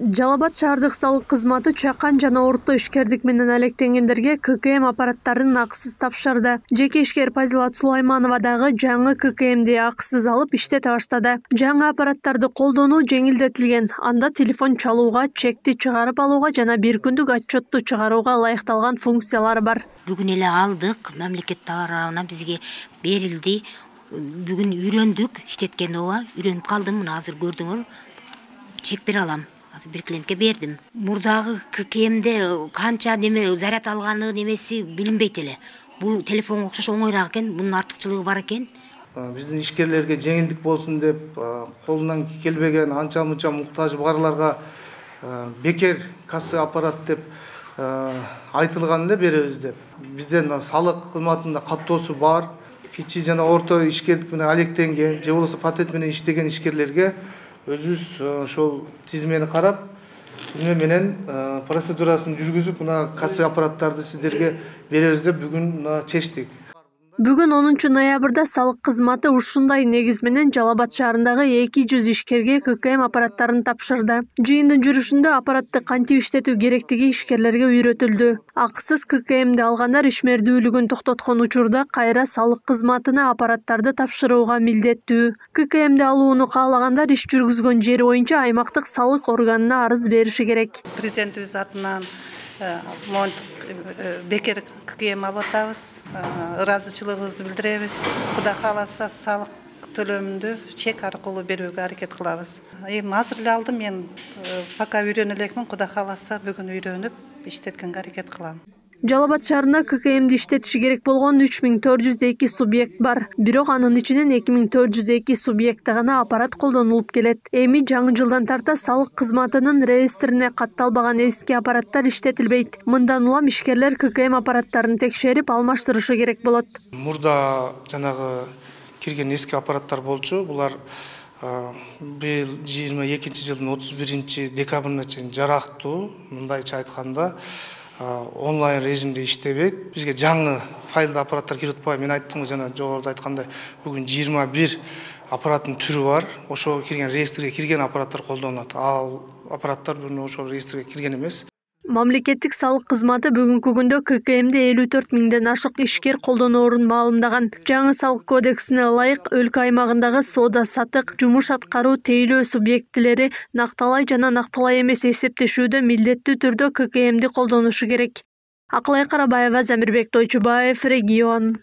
Жалал Абад шаардык салык кызматы чакан жана орто ишкердик менен алектенгендерге ККМ аппараттарын акысыз тапшырды. Жеке ишкер Пазилат Сулайманова дагы жаңы ККМди акысыз алып иштете баштады. Жаңы аппараттарды колдонуу жеңилдетилген. Анда телефон чалууга, чекти чыгарып алууга жана бир күндүк отчетту чыгарууга ылайыкталган функциялары бар. Бүгүн эле алдык, мамлекет тарабынан бизге берилди. Бүгүн үйрөндүк, иштеткен ооба, үйрөнүп калдым. Мына азыр көрдүңөр, чек бере алам. Азыр бир клиентке бердим. Мурдагы ККМде канча неме заряд алганы немеси билинбейт эле. Бул телефонго окшош оңойраак экен, бунун артыкчылыгы бар экен. Биздин ишкерлерге жеңилдик болсун деп, колунан келбеген анча-мунча муктаж барларга бекер касса аппарат деп айтылган эле беребиз деп. Бизден салык кызматында каттоосу бар. Кичи жана орто ишкерлик менен алектенген, же болбосо патент менен иштеген ишкерлерге өзүбүз ошол тизмени карап, тизме менен процедурасын жүргүзүп, мына касса аппараттарды сиздерге беребиз деп бүгүн чечтик. Бүгүн 10 ноябрда салык кызматы ушундай негиз менен Жалал Абад шаарындагы 200 ишкерге ККМ аппараттарын тапшырды. Жыйындын жүрүшүндө аппаратты кантип иштетүү керектиги ишкерлерге үйрөтүлдү. Акысыз ККМди алгандар ишмердүүлүгүн токтоткон учурда кайра салык кызматына аппараттарды тапшырууга милдеттүү. ККМди алууну каалагандар иш жүргүзгөн жери боюнча аймактык салык органына арыз бериши керек. Президентибиз атынан бекер ККМ алып атабыз, ыраазычылыгыбызды билдиребиз. Кудай кааласа салык төлөмүндү чек аркылуу берүүгө аракет кылабыз. Эми азыр эле алдым, мен пока үйрөнө элекмин, кудай кааласа бүгүн үйрөнүп иштеткенге аракет кылам. Жалал Абад шаарында ККМди иштетиши керек болгон 3402 субъект бар. Бирок анын ичинен 2402 субъекти гана аппарат колдонулуп келет. Эми жаңы жылдан тарта салык кызматынын реестрине катталбаган эски аппараттар иштетилбейт. Мындан улам ишкерлер ККМ аппараттарын текшерип, алмаштырышы керек болот. Мурда жанагы кирген эски аппараттар болчу. Булар быйыл 22 жылдын 31 декабрына чейин жарактуу. Мындайча айтканда онлайн режимде иштебейт. Бизге жаңы файлды аппараттар кирип атпайбы? Мен айттым го жана жогоруда айткандай, бүгүн 21 аппараттын түрү бар. Ошо кирген реестрге кирген аппараттар колдонулат. Ал аппараттар бүгүн ошо реестрге кирген эмес. Мамлекеттик салык кызматы бүгүнкү күндө ККМди 54 миңден ашык ишкер колдоноорун маалымдаган. Жаңы салык кодексине ылайык өлкө аймагындагы соода сатык, жумуш аткаруу, тейлөө субъектилери накталай жана накталай эмес эсептешүүдө милдеттүү түрдө ККМди колдонушу керек. Акылай Карабаева, Замирбек Тойчубаев, Регион.